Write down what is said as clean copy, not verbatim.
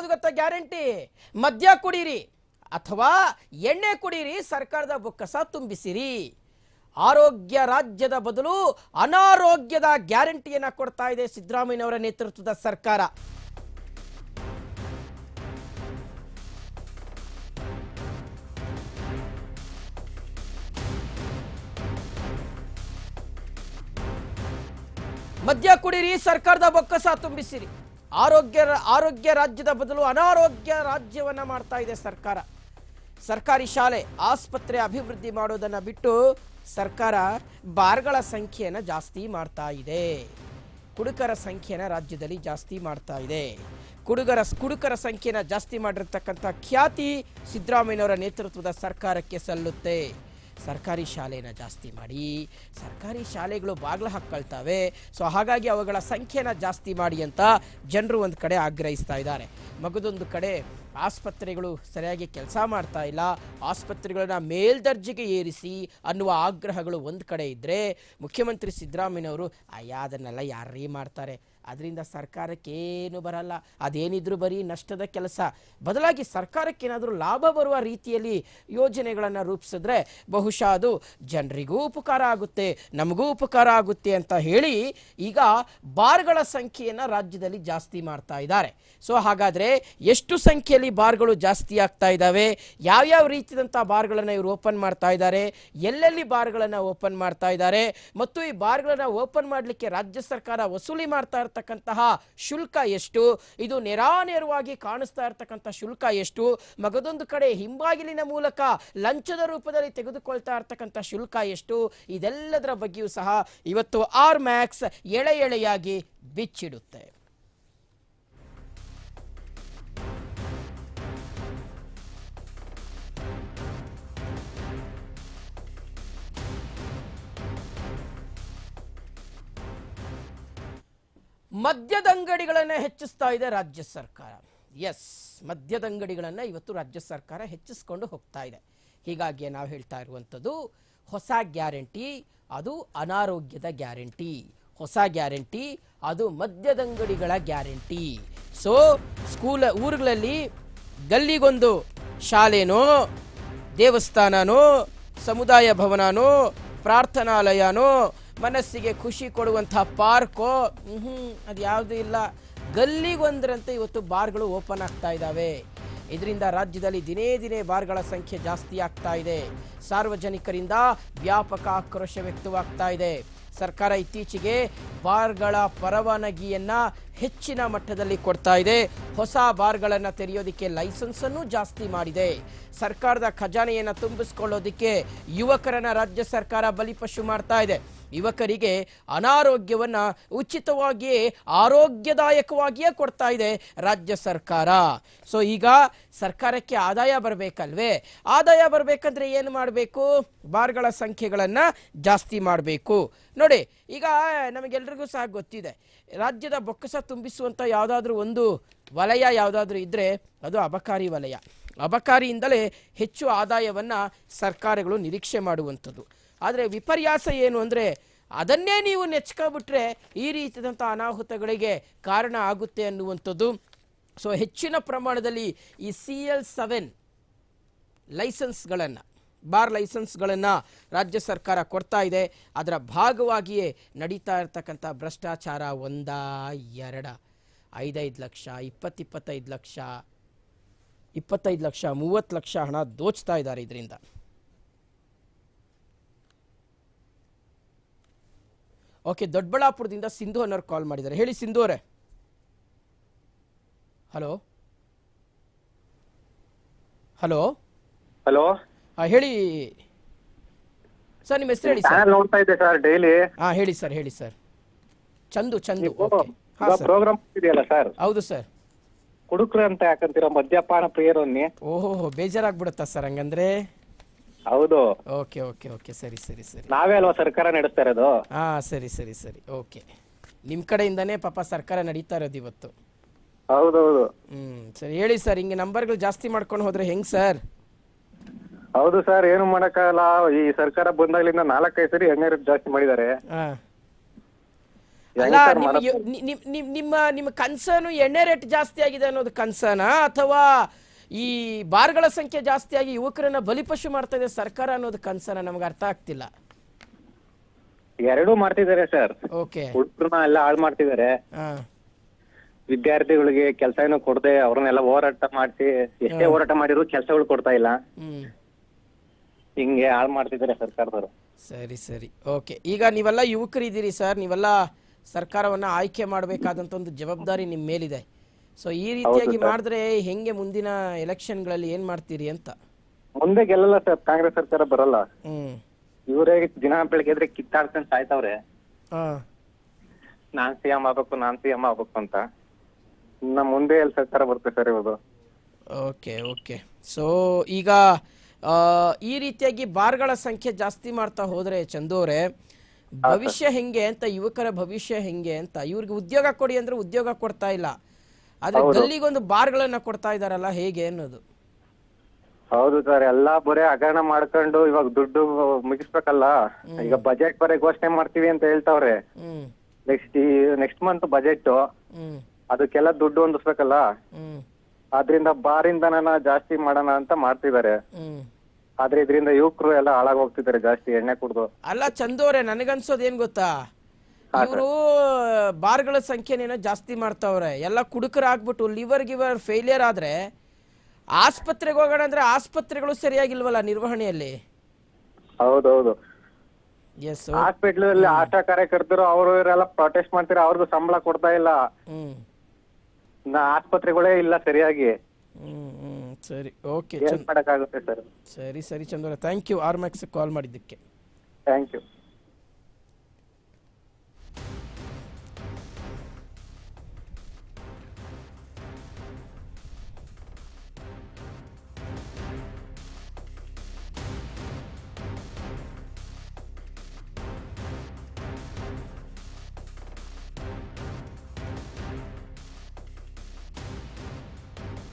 ಯಾವ್ದು ಗೊತ್ತಾ ಗ್ಯಾರಂಟಿ? ಮದ್ಯ ಕುಡೀರಿ ಅಥವಾ ಎಣ್ಣೆ ಕುಡೀರಿ, ಸರ್ಕಾರದ ಬೊಕ್ಕಸ ತುಂಬಿಸಿರಿ. ಆರೋಗ್ಯ ರಾಜ್ಯದ ಬದಲು ಅನಾರೋಗ್ಯದ ಗ್ಯಾರಂಟಿಯನ್ನ ಕೊಡ್ತಾ ಇದೆ ಸಿದ್ದರಾಮಯ್ಯನವರ ನೇತೃತ್ವದ ಸರ್ಕಾರ. ಮದ್ಯ ಕುಡೀರಿ, ಸರ್ಕಾರದ ಬೊಕ್ಕಸ ತುಂಬಿಸಿರಿ. ಆರೋಗ್ಯ ರಾಜ್ಯದ ಬದಲು ಅನಾರೋಗ್ಯ ರಾಜ್ಯವನ್ನ ಮಾಡ್ತಾ ಇದೆ ಸರ್ಕಾರ. ಸರ್ಕಾರಿ ಶಾಲೆ ಆಸ್ಪತ್ರೆ ಅಭಿವೃದ್ಧಿ ಮಾಡೋದನ್ನ ಬಿಟ್ಟು ಸರ್ಕಾರ ಬಾರ್ಗಳ ಸಂಖ್ಯೆಯನ್ನು ಜಾಸ್ತಿ ಮಾಡ್ತಾ ಇದೆ. ಕುಡುಕರ ಸಂಖ್ಯೆನ ರಾಜ್ಯದಲ್ಲಿ ಜಾಸ್ತಿ ಮಾಡ್ತಾ ಇದೆ. ಕುಡುಕರ ಸಂಖ್ಯೆನ ಜಾಸ್ತಿ ಮಾಡಿರ್ತಕ್ಕಂಥ ಖ್ಯಾತಿ ಸಿದ್ದರಾಮಯ್ಯನವರ ನೇತೃತ್ವದ ಸರ್ಕಾರಕ್ಕೆ ಸಲ್ಲುತ್ತೆ. ಸರ್ಕಾರಿ ಶಾಲೆನ ಜಾಸ್ತಿ ಮಾಡಿ, ಸರ್ಕಾರಿ ಶಾಲೆಗಳು ಬಾಗಿಲು ಹಾಕ್ಕೊಳ್ತವೆ, ಸೊ ಹಾಗಾಗಿ ಅವುಗಳ ಸಂಖ್ಯೆನ ಜಾಸ್ತಿ ಮಾಡಿ ಅಂತ ಜನರು ಒಂದು ಕಡೆ ಆಗ್ರಹಿಸ್ತಾ ಇದ್ದಾರೆ. ಮಗದೊಂದು ಕಡೆ ಆಸ್ಪತ್ರೆಗಳು ಸರಿಯಾಗಿ ಕೆಲಸ ಮಾಡ್ತಾ ಇಲ್ಲ, ಆಸ್ಪತ್ರೆಗಳನ್ನ ಮೇಲ್ದರ್ಜೆಗೆ ಏರಿಸಿ ಅನ್ನುವ ಆಗ್ರಹಗಳು ಒಂದು ಕಡೆ ಇದ್ದರೆ, ಮುಖ್ಯಮಂತ್ರಿ ಸಿದ್ದರಾಮಯ್ಯನವರು ಅದನ್ನೆಲ್ಲ ಯಾರೇ ಮಾಡ್ತಾರೆ, ಅದರಿಂದ ಸರ್ಕಾರಕ್ಕೇನು ಬರಲ್ಲ, ಅದೇನಿದ್ರು ಬರೀ ನಷ್ಟದ ಕೆಲಸ, ಬದಲಾಗಿ ಸರ್ಕಾರಕ್ಕೇನಾದರೂ ಲಾಭ ಬರುವ ರೀತಿಯಲ್ಲಿ ಯೋಜನೆಗಳನ್ನು ರೂಪಿಸಿದ್ರೆ ಬಹುಶಃ ಅದು ಜನರಿಗೂ ಉಪಕಾರ ಆಗುತ್ತೆ, ನಮಗೂ ಉಪಕಾರ ಆಗುತ್ತೆ ಅಂತ ಹೇಳಿ ಈಗ ಬಾರ್ಗಳ ಸಂಖ್ಯೆಯನ್ನು ರಾಜ್ಯದಲ್ಲಿ ಜಾಸ್ತಿ ಮಾಡ್ತಾ ಇದ್ದಾರೆ. ಸೊ ಹಾಗಾದರೆ ಎಷ್ಟು ಸಂಖ್ಯೆಯಲ್ಲಿ ಬಾರ್ಗಳು ಜಾಸ್ತಿ ಆಗ್ತಾ ಇದ್ದಾವೆ, ಯಾವ್ಯಾವ ರೀತಿಯಾದಂಥ ಬಾರ್ಗಳನ್ನು ಇವರು ಓಪನ್ ಮಾಡ್ತಾ ಇದ್ದಾರೆ, ಎಲ್ಲೆಲ್ಲಿ ಬಾರ್ಗಳನ್ನು ಓಪನ್ ಮಾಡ್ತಾ ಇದ್ದಾರೆ, ಮತ್ತು ಈ ಬಾರ್ಗಳನ್ನು ಓಪನ್ ಮಾಡಲಿಕ್ಕೆ ರಾಜ್ಯ ಸರ್ಕಾರ ವಸೂಲಿ ಮಾಡ್ತಾ ಇರ್ತಕ್ಕಂತಹ ಶುಲ್ಕ ಎಷ್ಟು, ಇದು ನೇರಾನೇರವಾಗಿ ಕಾಣಿಸ್ತಾ ಇರ್ತಕ್ಕಂಥ ಶುಲ್ಕ ಎಷ್ಟು, ಮಗದೊಂದು ಕಡೆ ಹಿಂಬಾಗಿಲಿನ ಮೂಲಕ ಲಂಚದ ರೂಪದಲ್ಲಿ ತೆಗೆದುಕೊಳ್ತಾ ಇರ್ತಕ್ಕಂಥ ಶುಲ್ಕ ಎಷ್ಟು, ಇದೆಲ್ಲದರ ಬಗ್ಗೆಯೂ ಸಹ ಇವತ್ತು ಆರ್ ಮ್ಯಾಕ್ಸ್ ಎಳೆಯಾಗಿ ಬಿಚ್ಚಿಡುತ್ತೆ. ಮದ್ಯದಂಗಡಿಗಳನ್ನು ಹೆಚ್ಚಿಸ್ತಾ ಇದೆ ರಾಜ್ಯ ಸರ್ಕಾರ. ಎಸ್, ಮದ್ಯದಂಗಡಿಗಳನ್ನು ಇವತ್ತು ರಾಜ್ಯ ಸರ್ಕಾರ ಹೆಚ್ಚಿಸ್ಕೊಂಡು ಹೋಗ್ತಾ ಇದೆ. ಹೀಗಾಗಿ ನಾವು ಹೇಳ್ತಾ ಇರುವಂಥದ್ದು ಹೊಸ ಗ್ಯಾರಂಟಿ ಅದು ಅನಾರೋಗ್ಯದ ಗ್ಯಾರಂಟಿ, ಹೊಸ ಗ್ಯಾರಂಟಿ ಅದು ಮದ್ಯದಂಗಡಿಗಳ ಗ್ಯಾರಂಟಿ. ಸೊ ಊರುಗಳಲ್ಲಿ ಗಲ್ಲಿಗೊಂದು ಶಾಲೆನೋ, ದೇವಸ್ಥಾನನೋ, ಸಮುದಾಯ ಭವನನೋ, ಪ್ರಾರ್ಥನಾಲಯನೋ, ಮನಸ್ಸಿಗೆ ಖುಷಿ ಕೊಡುವಂಥ ಪಾರ್ಕೋ, ಅದು ಯಾವುದೂ ಇಲ್ಲ, ಗಲ್ಲಿಗೊಂದರಂತೆ ಇವತ್ತು ಬಾರ್ಗಳು ಓಪನ್ ಆಗ್ತಾ ಇದ್ದಾವೆ. ಇದರಿಂದ ರಾಜ್ಯದಲ್ಲಿ ದಿನೇ ದಿನೇ ಬಾರ್ಗಳ ಸಂಖ್ಯೆ ಜಾಸ್ತಿ ಆಗ್ತಾ ಇದೆ. ಸಾರ್ವಜನಿಕರಿಂದ ವ್ಯಾಪಕ ಆಕ್ರೋಶ ವ್ಯಕ್ತವಾಗ್ತಾ ಇದೆ. ಸರ್ಕಾರ ಇತ್ತೀಚೆಗೆ ಬಾರ್ಗಳ ಪರವಾನಗಿಯನ್ನು ಹೆಚ್ಚಿನ ಮಟ್ಟದಲ್ಲಿ ಕೊಡ್ತಾ ಇದೆ. ಹೊಸ ಬಾರ್ಗಳನ್ನು ತೆರೆಯೋದಕ್ಕೆ ಲೈಸೆನ್ಸನ್ನು ಜಾಸ್ತಿ ಮಾಡಿದೆ. ಸರ್ಕಾರದ ಖಜಾನೆಯನ್ನು ತುಂಬಿಸ್ಕೊಳ್ಳೋದಕ್ಕೆ ಯುವಕರನ್ನ ರಾಜ್ಯ ಸರ್ಕಾರ ಬಲಿಪಶು ಮಾಡ್ತಾ ಇದೆ. ಯುವಕರಿಗೆ ಅನಾರೋಗ್ಯವನ್ನು ಉಚಿತವಾಗಿಯೇ ಆರೋಗ್ಯದಾಯಕವಾಗಿಯೇ ಕೊಡ್ತಾ ಇದೆ ರಾಜ್ಯ ಸರ್ಕಾರ. ಸೊ ಈಗ ಸರ್ಕಾರಕ್ಕೆ ಆದಾಯ ಬರಬೇಕಲ್ವೇ, ಆದಾಯ ಬರಬೇಕಂದ್ರೆ ಏನು ಮಾಡಬೇಕು? ಬಾರ್ಗಳ ಸಂಖ್ಯೆಗಳನ್ನು ಜಾಸ್ತಿ ಮಾಡಬೇಕು. ನೋಡಿ, ಈಗ ನಮಗೆಲ್ರಿಗೂ ಸಹ ಗೊತ್ತಿದೆ, ರಾಜ್ಯದ ಬೊಕ್ಕಸ ತುಂಬಿಸುವಂಥ ಯಾವುದಾದ್ರೂ ಒಂದು ವಲಯ ಯಾವುದಾದ್ರೂ ಇದ್ದರೆ ಅದು ಅಬಕಾರಿ ವಲಯ. ಅಬಕಾರಿಯಿಂದಲೇ ಹೆಚ್ಚು ಆದಾಯವನ್ನು ಸರ್ಕಾರಗಳು ನಿರೀಕ್ಷೆ ಮಾಡುವಂಥದ್ದು. ಆದರೆ ವಿಪರ್ಯಾಸ ಏನು ಅಂದರೆ, ಅದನ್ನೇ ನೀವು ನೆಚ್ಕೊಬಿಟ್ರೆ ಈ ರೀತಿಯಾದಂಥ ಅನಾಹುತಗಳಿಗೆ ಕಾರಣ ಆಗುತ್ತೆ ಅನ್ನುವಂಥದ್ದು. ಸೊ ಹೆಚ್ಚಿನ ಪ್ರಮಾಣದಲ್ಲಿ ಈ CL7 ಲೈಸೆನ್ಸ್ಗಳನ್ನು, ಬಾರ್ ಲೈಸೆನ್ಸ್ಗಳನ್ನು ರಾಜ್ಯ ಸರ್ಕಾರ ಕೊಡ್ತಾ ಇದೆ. ಅದರ ಭಾಗವಾಗಿಯೇ ನಡೀತಾ ಇರತಕ್ಕಂಥ ಭ್ರಷ್ಟಾಚಾರ 1, 2, 5 ಲಕ್ಷ, 25 ಲಕ್ಷ, 25 ಲಕ್ಷ, 30 ಲಕ್ಷ ಹಣ ದೋಚ್ತಾ ಇದ್ದಾರೆ ಇದರಿಂದ. ಓಕೆ, ದೊಡ್ಡಬಳ್ಳಾಪುರದಿಂದ ಸಿಂಧು ಅನ್ನೋರು ಕಾಲ್ ಮಾಡಿದ್ದಾರೆ. ಹೇಳಿ ಸಿಂಧು ಅವರೇ. ಹಲೋ ಹಲೋ ಹಲೋ, ಹೇಳಿ ಸರ್, ನಿಮ್ಮ ಹೆಸರು ಹೇಳಿ ಸರ್. ನೋಡ್ತಾ ಇದ್ದೆ ಸರ್ ಡೈಲಿ. ಹೇಳಿ ಸರ್, ಹೇಳಿ ಸರ್. ಚಂದು. ಪ್ರೋಗ್ರಾಮ್ ಇದೆಯಲ್ಲ ಸರ್? ಹೌದು ಸರ್. ಕುಡುಕ್ರು ಅಂತ ಯಾಕಂತೀರ, ಮದ್ಯಪಾನ ಪ್ರಿಯರನ್ನೇ. ಓಹೋ, ಬೇಜಾರಾಗ್ಬಿಡುತ್ತಾ ಸರ್ ಹಂಗಂದ್ರೆ? ಹೌದು. ಓಕೆ ಓಕೆ ಓಕೆ, ಸರಿ ಸರಿ ಸರಿ. ನಾವೇ ಅಲ್ವಾ ಸರ್ಕಾರ ನಡೆಸ್ತಾ ಇರೋದು? ಸರಿ ಸರಿ ಸರಿ, ಓಕೆ. ನಿಮ್ಮ ಕಡೆಯಿಂದಾನೇ ಪಾಪ ಸರ್ಕಾರ ನಡೀತಾ ಇರೋದು ಇವತ್ತು. ಹೌದೌದು. ಸರಿ, ಹೇಳಿ ಸರ್. ಹಿಂಗೆ ನಂಬರ್ಗಳು ಜಾಸ್ತಿ ಮಾಡ್ಕೊಂಡು ಹೋದ್ರೆ ಹೆಂಗ್ ಸರ್? ಹೌದು ಸರ್, ಏನು ಮಾಡಕ್ಕಾಗಲ್ಲ. ಈ ಸರ್ಕಾರ ಬಂದಾಗ್ಲಿಂದ 4-5 ಸರಿ ಎಣ್ಣೆ ರೇಟ್ ಜಾಸ್ತಿ ಮಾಡಿದ್ದಾರೆ. ಅಲ್ಲ ನಿಮ್ಮ ಕನ್ಸರ್ನು ಎಣ್ಣೆ ರೇಟ್ ಜಾಸ್ತಿ ಆಗಿದೆ ಅನ್ನೋದು ಕನ್ಸರ್ನಾ ಅಥವಾ ಈ ಬಾರ್ಗಳ ಸಂಖ್ಯೆ ಜಾಸ್ತಿ ಆಗಿ ಯುವಕರನ್ನ ಬಲಿಪಶು ಮಾಡ್ತಾ ಇದೆ ಸರ್ಕಾರ ಅನ್ನೋದು ಕನ್ಸರ್ನ ನಮ್ಗೆ ಅರ್ಥ ಆಗ್ತಿಲ್ಲ. ಎರಡೂ ಮಾಡ್ತಿದ್ದಾರೆ ಸರ್. ಓಕೆ. ಹುಡುಗರನ್ನ ಎಲ್ಲ ಹಾಳು ಮಾಡ್ತಿದ್ದಾರೆ. ವಿದ್ಯಾರ್ಥಿಗಳಿಗೆ ಕೆಲಸ ಏನು ಕೊಡದೆ ಅವ್ರನ್ನೆಲ್ಲ ಹೋರಾಟ ಮಾಡಿಸಿ ಎಷ್ಟೇ ಹೋರಾಟ ಮಾಡಿದ್ರು ಕೆಲಸಗಳು ಕೊಡ್ತಾ ಇಲ್ಲ. ಹಿಂಗೆ ಹಾಳು ಮಾಡ್ತಿದ್ದಾರೆ ಸರ್ಕಾರದವರು. ಸರಿ ಸರಿ, ಓಕೆ. ಈಗ ನೀವೆಲ್ಲ ಯುವಕರಿದ್ದೀರಿ ಸರ್, ನೀವೆಲ್ಲ ಸರ್ಕಾರವನ್ನ ಆಯ್ಕೆ ಮಾಡಬೇಕಾದಂತ ಒಂದು ಜವಾಬ್ದಾರಿ ನಿಮ್ಮ ಮೇಲಿದೆ. ಸೊ ಈ ರೀತಿಯಾಗಿ ಮಾಡಿದ್ರೆ ಹೆಂಗೆ ಮುಂದಿನ ಎಲೆಕ್ಷನ್ಗಳಲ್ಲಿ ಏನ್ ಮಾಡ್ತೀರಿ ಅಂತ? ಮುಂದೆ ಗೆಲ್ಲಲ್ಲ ಸರ್, ಕಾಂಗ್ರೆಸ್ ಸರ್ಕಾರ ಬರಲ್ಲ. ಇವರೇ ದಿನ ಬೆಳಗ್ಗೆ ಎದ್ರೆ ಕಿತ್ತಾಡ್ಕೊಂಡು ಸಾಯ್ತವ್ರೆ. ನಾನ್ ಸಿಎಂ ಆಗ್ಬೇಕು ಅಂತ. ಇನ್ನ ಮುಂದೆ ಎಲ್ಲಿ ಸರ್ಕಾರ ಬರುತ್ತೆ ಸರ್ ಇವಾಗ? Okay okay. ಸೊ ಈಗ ಈ ರೀತಿಯಾಗಿ ಬಾರ್ಗಳ ಸಂಖ್ಯೆ ಜಾಸ್ತಿ ಮಾಡ್ತಾ ಹೋದ್ರೆ ಚಂದು ಅವರೇ, ಭವಿಷ್ಯ ಹೆಂಗೆ ಅಂತ, ಯುವಕರ ಭವಿಷ್ಯ ಹೆಂಗೆ ಅಂತ? ಇವ್ರಿಗೆ ಉದ್ಯೋಗ ಕೊಡಿ ಅಂದ್ರೆ ಉದ್ಯೋಗ ಕೊಡ್ತಾ ಇಲ್ಲ, ಆದ್ರೆ ಗಲ್ಲಿಗೊಂದು ಬಾರ್ಗಳನ್ನ ಕೊಡ್ತಾ ಇದಾರಲ್ಲ, ಹೇಗೆ ಅನ್ನೋದು? ಹೌದು ಸರ್, ಎಲ್ಲಾ ಬರೀ ಹಗರಣ ಮಾಡ್ಕೊಂಡು ಇವಾಗ ದುಡ್ಡು ಮುಗಿಸ್ಬೇಕಲ್ಲ. ಈಗ ಬಜೆಟ್ ಬರೀ ಘೋಷಣೆ ಮಾಡ್ತೀವಿ ಅಂತ ಹೇಳ್ತಾವ್ರೆ. ನೆಕ್ಸ್ಟ್ ಮಂತ್ ಬಜೆಟ್, ಅದಕ್ಕೆಲ್ಲ ದುಡ್ಡು ಹೊಂದಿಸ್ಬೇಕಲ್ಲ. ಅದ್ರಿಂದ ಬಾರಿಂದನ ಜಾಸ್ತಿ ಮಾಡೋಣ ಅಂತ ಮಾಡ್ತಿದ್ದಾರೆ. ಆದ್ರೆ ಇದರಿಂದ ಯುವಕರು ಎಲ್ಲ ಹಾಳಾಗ್ ಹೋಗ್ತಿದ್ದಾರೆ ಜಾಸ್ತಿ ಎಣ್ಣೆ ಕುಡ್ದು. ಅಲ್ಲ ಚಂದೋರೆ, ನನಗನ್ಸೋದ್ ಏನ್ ಗೊತ್ತಾ, ಇವರು ಬಾರ್ಗಳ ಸಂಖ್ಯೆನೇನೋ ಜಾಸ್ತಿ ಮಾಡ್ತಾವ್ರೆ. ಎಲ್ಲ ಕುಡುಕರಾಗ್ಬಿಟ್ಟು ಲಿವರ್ ಫೇಲಿಯರ್ ಆದ್ರೆ ಆಸ್ಪತ್ರೆಗೆ ಹೋಗೋಣ ಅಂದ್ರೆ ಆಸ್ಪತ್ರೆಗಳು ಸರಿಯಾಗಿಲ್ವಲ್ಲ ನಿರ್ವಹಣೆಯಲ್ಲಿ. ಹೌದೌದು. ಹಾಸ್ಪಿಟ್ಲ್ ಅಲ್ಲಿ ಆಶಾ ಕಾರ್ಯಕರ್ತರು ಅವರು ಇವರೆಲ್ಲ ಪ್ರೊಟೆಸ್ಟ್ ಮಾಡ್ತಾರೆ, ಅವ್ರಿಗೂ ಸಂಬಳ ಕೊಡ್ತಾ ಇಲ್ಲ. ಆಸ್ಪತ್ರೆಗಳೇ ಇಲ್ಲ ಸರಿಯಾಗಿ. ಸರಿ, ಓಕೆ. ಏನ್ ಮಾಡಕ್ಕಾಗುತ್ತೆ ಸರ್? ಸರಿ ಸರಿ ಚಂದ್ರ, ಥ್ಯಾಂಕ್ ಯು ಆರ್ಮ್ಯಾಕ್ಸ್ ಕಾಲ್ ಮಾಡಿದ್ದಕ್ಕೆ. Thank you.